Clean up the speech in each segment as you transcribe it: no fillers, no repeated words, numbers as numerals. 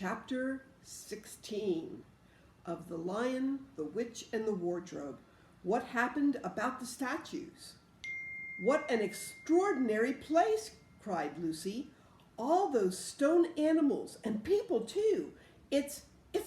Chapter 16 of The Lion, the Witch, and the Wardrobe. What happened about the statues? What an extraordinary place, cried Lucy. All those stone animals and people too. It's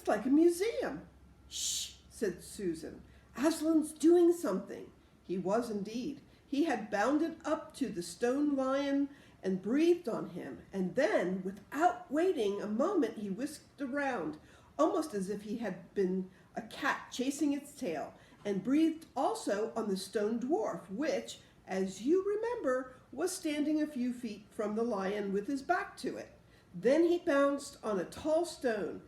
like a museum. Shh, said Susan. Aslan's doing something. He was indeed. He had bounded up to the stone lion and breathed on him, and then, without waiting a moment, he whisked around, almost as if he had been a cat chasing its tail, and breathed also on the stone dwarf, which, as you remember, was standing a few feet from the lion with his back to it. Then he pounced on a tall stone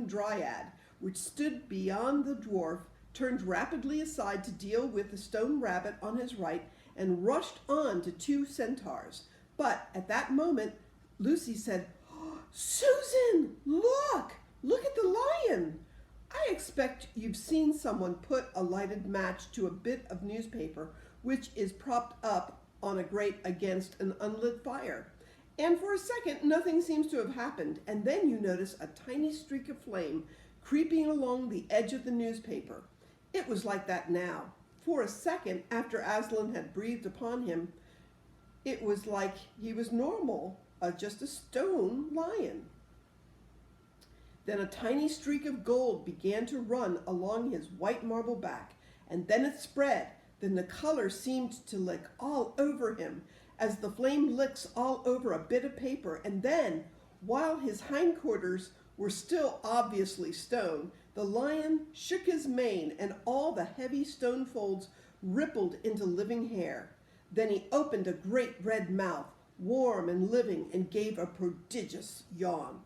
dryad, which stood beyond the dwarf, turned rapidly aside to deal with the stone rabbit on his right, and rushed on to two centaurs. But at that moment, Lucy said, "Oh, Susan, look at the lion." I expect you've seen someone put a lighted match to a bit of newspaper which is propped up on a grate against an unlit fire. And for a second, nothing seems to have happened, and then you notice a tiny streak of flame creeping along the edge of the newspaper. It was like that now. For a second, after Aslan had breathed upon him, it was like he was normal, just a stone lion. Then a tiny streak of gold began to run along his white marble back, and then it spread. Then the color seemed to lick all over him, as the flame licks all over a bit of paper, and then, while his hindquarters were still obviously stone, the lion shook his mane, and all the heavy stone folds rippled into living hair. Then he opened a great red mouth, warm and living, and gave a prodigious yawn.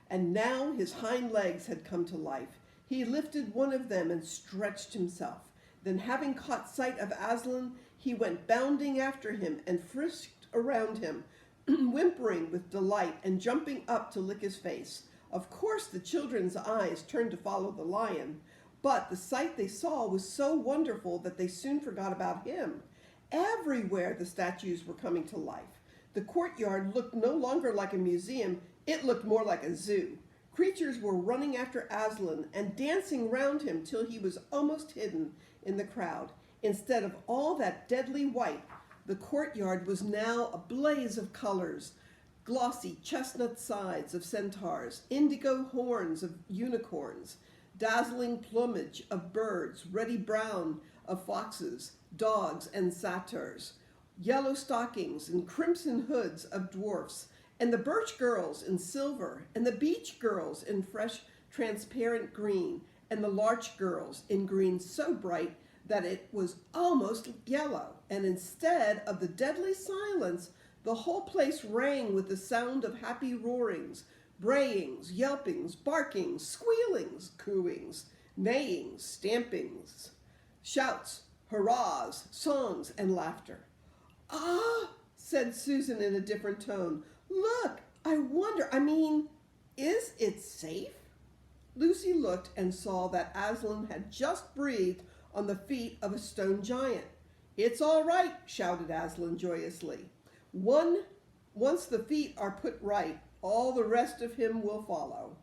And now his hind legs had come to life. He lifted one of them and stretched himself. Then, having caught sight of Aslan, he went bounding after him and frisked around him, whimpering with delight and jumping up to lick his face. Of course, the children's eyes turned to follow the lion, but the sight they saw was so wonderful that they soon forgot about him. Everywhere the statues were coming to life. The courtyard looked no longer like a museum, it looked more like a zoo. Creatures were running after Aslan and dancing round him till he was almost hidden in the crowd. Instead of all that deadly white, the courtyard was now a blaze of colors. Glossy chestnut sides of centaurs, indigo horns of unicorns, dazzling plumage of birds, ruddy brown of foxes, dogs, and satyrs, yellow stockings and crimson hoods of dwarfs, and the birch girls in silver, and the beech girls in fresh transparent green, and the larch girls in green so bright that it was almost yellow. And instead of the deadly silence, the whole place rang with the sound of happy roarings, brayings, yelpings, barkings, squealings, cooings, neighings, stampings, shouts, hurrahs, songs, and laughter. "Ah," said Susan in a different tone, "look, is it safe?" Lucy looked and saw that Aslan had just breathed on the feet of a stone giant. "It's all right," shouted Aslan joyously. Once the feet are put right, all the rest of him will follow."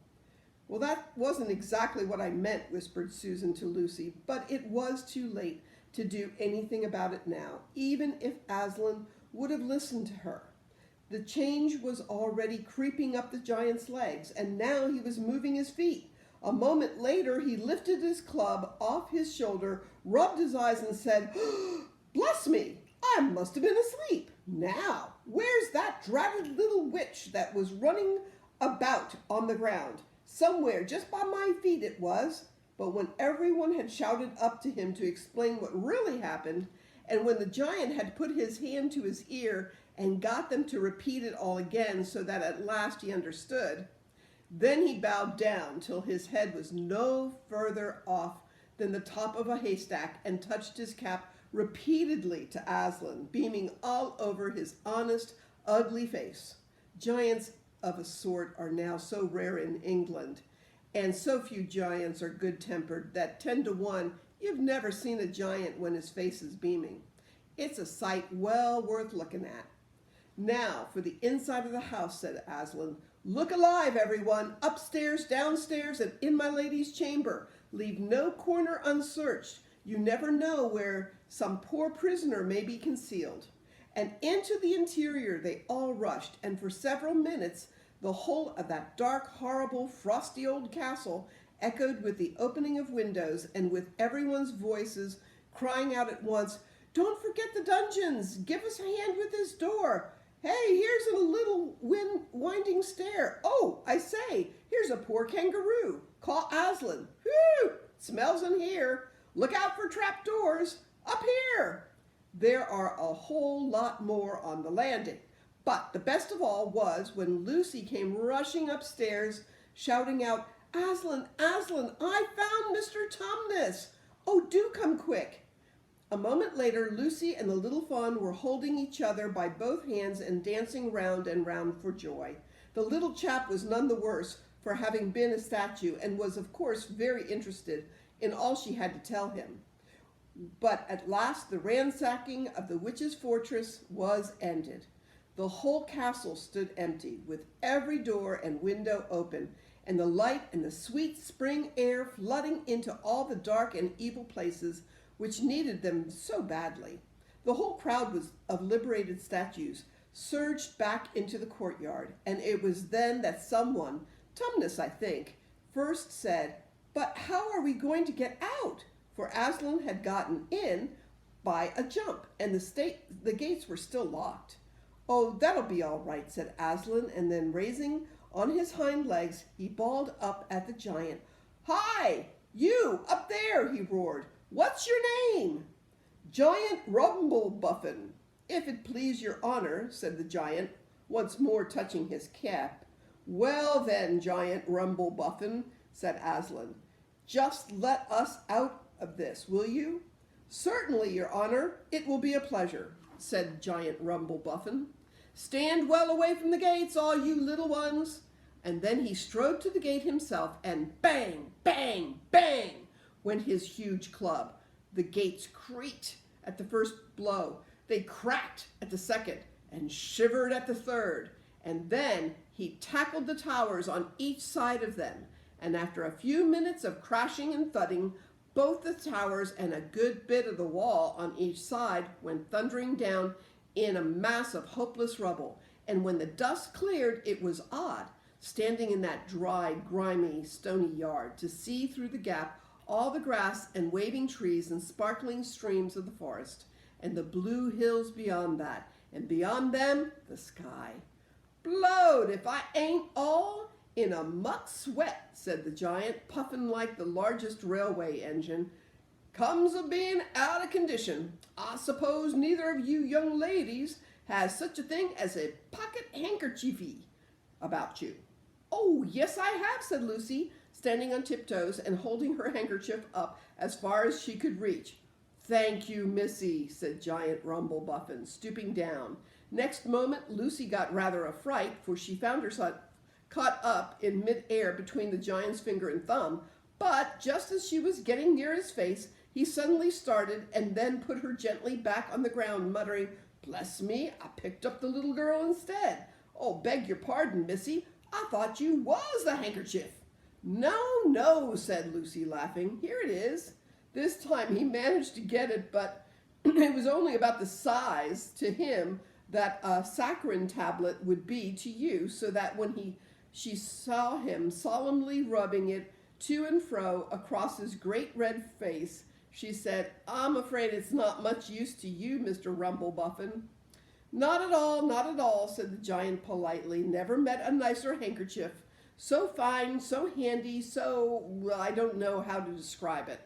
"Well, that wasn't exactly what I meant," whispered Susan to Lucy, but it was too late to do anything about it now, even if Aslan would have listened to her. The change was already creeping up the giant's legs, and now he was moving his feet. A moment later, he lifted his club off his shoulder, rubbed his eyes, and said, "Bless me, I must have been asleep. Now, where's that dratted little witch that was running about on the ground? Somewhere just by my feet it was." But when everyone had shouted up to him to explain what really happened, and when the giant had put his hand to his ear and got them to repeat it all again so that at last he understood, then he bowed down till his head was no further off than the top of a haystack and touched his cap repeatedly to Aslan, beaming all over his honest, ugly face. Giants of a sort are now so rare in England, and so few giants are good-tempered that 10 to 1 you've never seen a giant when his face is beaming. It's a sight well worth looking at. Now for the inside of the house, said Aslan. Look alive, everyone, upstairs, downstairs, and in my lady's chamber. Leave no corner unsearched. You never know where some poor prisoner may be concealed. And into the interior they all rushed, and for several minutes the whole of that dark, horrible, frosty old castle echoed with the opening of windows and with everyone's voices crying out at once, "Don't forget the dungeons! Give us a hand with this door! Hey, here's a little winding stair! Oh, I say, here's a poor kangaroo! Call Aslan! Whew! Smells in here! Look out for trapdoors! Up here!" There are a whole lot more on the landing. But the best of all was when Lucy came rushing upstairs, shouting out, "Aslan, Aslan, I found Mr. Tumnus! Oh, do come quick!" A moment later, Lucy and the little fawn were holding each other by both hands and dancing round and round for joy. The little chap was none the worse for having been a statue, and was, of course, very interested in all she had to tell him. But at last the ransacking of the witch's fortress was ended. The whole castle stood empty, with every door and window open, and the light and the sweet spring air flooding into all the dark and evil places which needed them so badly. The whole crowd of liberated statues surged back into the courtyard, and it was then that someone, Tumnus I think, first said, "But how are we going to get out?" For Aslan had gotten in by a jump, and the gates were still locked. "Oh, that'll be all right," said Aslan, and then raising on his hind legs, he bawled up at the giant. "Hi, you, up there," he roared. "What's your name?" "Giant Rumblebuffin, if it please your honor," said the giant, once more touching his cap. "Well then, Giant Rumblebuffin," said Aslan, "just let us out of this, will you?" "Certainly, your honor, it will be a pleasure," said Giant Rumblebuffin. "Stand well away from the gates, all you little ones." And then he strode to the gate himself, and bang, bang, bang went his huge club. The gates creaked at the first blow, they cracked at the second, and shivered at the third, and then he tackled the towers on each side of them, and after a few minutes of crashing and thudding, both the towers and a good bit of the wall on each side went thundering down in a mass of hopeless rubble. And when the dust cleared, it was odd, standing in that dry, grimy, stony yard, to see through the gap all the grass and waving trees and sparkling streams of the forest, and the blue hills beyond that, and beyond them, the sky. "Blowed if I ain't all in a muck sweat," said the giant, puffing like the largest railway engine. "Comes of being out of condition. I suppose neither of you young ladies has such a thing as a pocket handkerchiefy about you." "Oh, yes, I have," said Lucy, standing on tiptoes and holding her handkerchief up as far as she could reach. "Thank you, missy," said Giant Rumblebuffin, stooping down. Next moment, Lucy got rather a fright, for she found herself caught up in mid-air between the giant's finger and thumb, but just as she was getting near his face, he suddenly started and then put her gently back on the ground, muttering, "Bless me, I picked up the little girl instead. Oh, beg your pardon, missy, I thought you was the handkerchief." "No, no," said Lucy, laughing. "Here it is." This time he managed to get it, but it was only about the size to him that a saccharin tablet would be to you, so that when she saw him solemnly rubbing it to and fro across his great red face, she said, "I'm afraid it's not much use to you, Mr. Rumblebuffin." "Not at all, not at all," said the giant politely. "Never met a nicer handkerchief. So fine, so handy, so, well, I don't know how to describe it."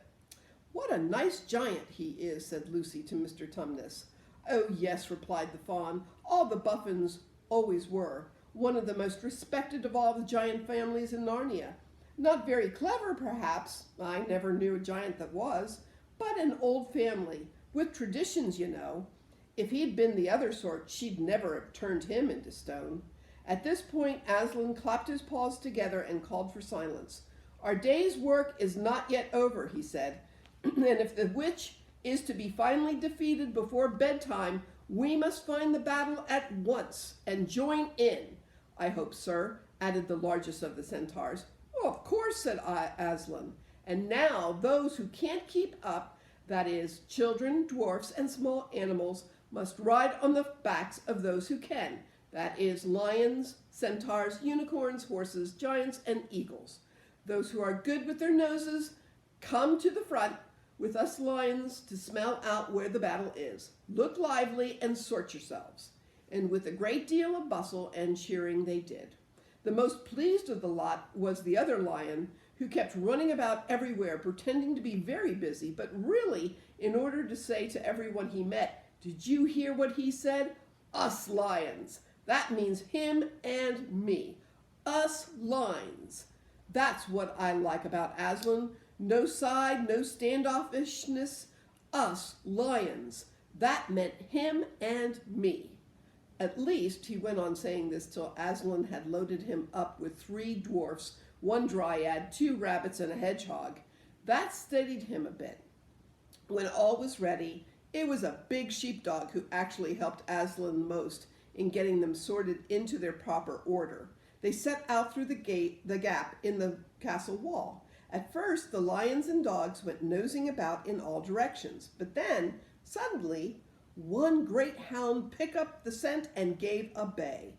"What a nice giant he is," said Lucy to Mr. Tumnus. "Oh, yes," replied the fawn. "All the Buffins always were. One of the most respected of all the giant families in Narnia. Not very clever, perhaps. I never knew a giant that was. But an old family, with traditions, you know. If he'd been the other sort, she'd never have turned him into stone." At this point, Aslan clapped his paws together and called for silence. "Our day's work is not yet over," he said, "and if the witch is to be finally defeated before bedtime, We must find the battle at once and join in. I hope, sir, added the largest of the centaurs. Oh, of course, said Aslan. And now those who can't keep up, that is, children, dwarfs, and small animals, must ride on the backs of those who can, that is, lions, centaurs, unicorns, horses, giants, and eagles. Those who are good with their noses, come to the front with us lions to smell out where the battle is. Look lively and sort yourselves. And with a great deal of bustle and cheering they did. The most pleased of the lot was the other lion, who kept running about everywhere, pretending to be very busy, but really in order to say to everyone he met, "Did you hear what he said? Us lions. That means him and me. Us lions." That's what I like about Aslan. No side, no standoffishness. Us lions. That meant him and me. At least, he went on saying this till Aslan had loaded him up with 3 dwarfs, 1 dryad, 2 rabbits, and a hedgehog. That steadied him a bit. When all was ready, it was a big sheepdog who actually helped Aslan most in getting them sorted into their proper order. They set out through the gap in the castle wall. At first, the lions and dogs went nosing about in all directions, but then, suddenly, one great hound picked up the scent and gave a bay.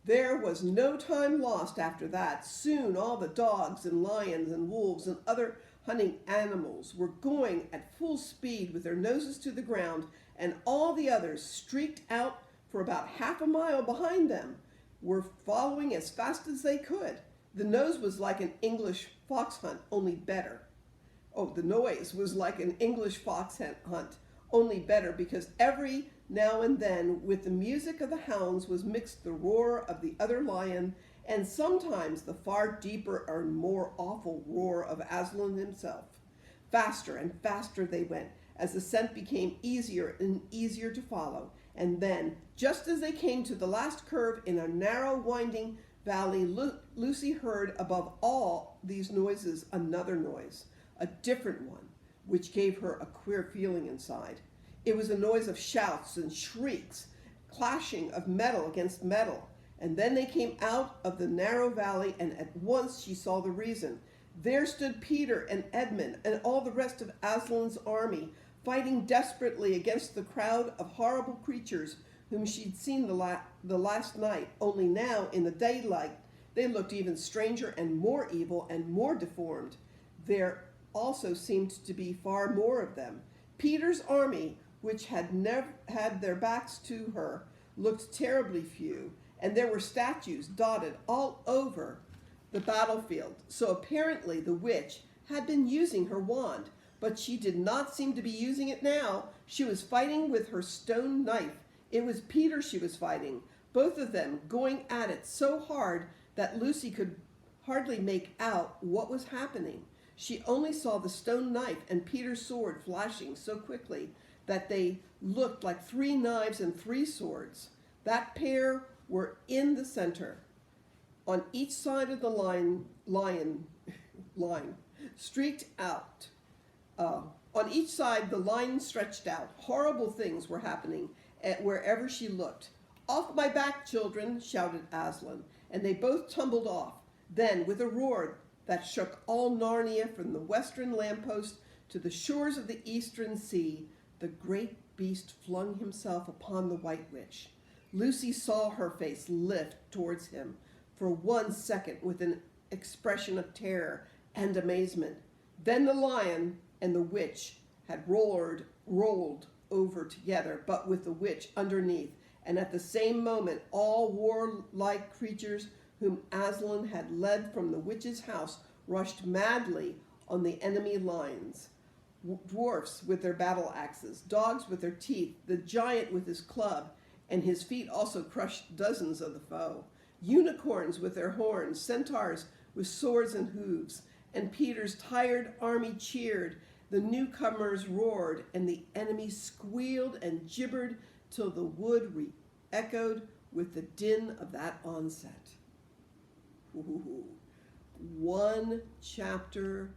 There was no time lost after that. Soon all the dogs and lions and wolves and other hunting animals were going at full speed with their noses to the ground, and all the others streaked out for about half a mile behind them, were following as fast as they could. The nose was like an English fox hunt, only better. Oh, the noise was like an English fox hunt, only better, because every now and then with the music of the hounds was mixed the roar of the other lion, and sometimes the far deeper and more awful roar of Aslan himself. Faster and faster they went, as the scent became easier and easier to follow, and then, just as they came to the last curve in a narrow, winding valley, Lucy heard above all these noises another noise, a different one, which gave her a queer feeling inside. It was a noise of shouts and shrieks, clashing of metal against metal. And then they came out of the narrow valley, and at once she saw the reason. There stood Peter and Edmund and all the rest of Aslan's army, fighting desperately against the crowd of horrible creatures whom she'd seen the last night. Only now, in the daylight, they looked even stranger and more evil and more deformed. There also seemed to be far more of them. Peter's army, which had never had their backs to her, looked terribly few, and there were statues dotted all over the battlefield. So apparently the witch had been using her wand, but she did not seem to be using it now. She was fighting with her stone knife. It was Peter she was fighting, both of them going at it so hard that Lucy could hardly make out what was happening. She only saw the stone knife and Peter's sword flashing so quickly that they looked like 3 knives and 3 swords. That pair were in the center. On each side of the line streaked out. On each side, the line stretched out. Horrible things were happening wherever she looked. "Off my back, children," shouted Aslan, and they both tumbled off. Then, with a roar that shook all Narnia from the western lamppost to the shores of the eastern sea, the great beast flung himself upon the White Witch. Lucy saw her face lift towards him for 1 second with an expression of terror and amazement. Then the lion and the witch had rolled over together, but with the witch underneath, and at the same moment all warlike creatures whom Aslan had led from the witch's house rushed madly on the enemy lines. Dwarfs with their battle axes, dogs with their teeth, the giant with his club, and his feet also crushed dozens of the foe. Unicorns with their horns, centaurs with swords and hooves, and Peter's tired army cheered. The newcomers roared, and the enemy squealed and gibbered till the wood re-echoed with the din of that onset. Ooh. 1 chapter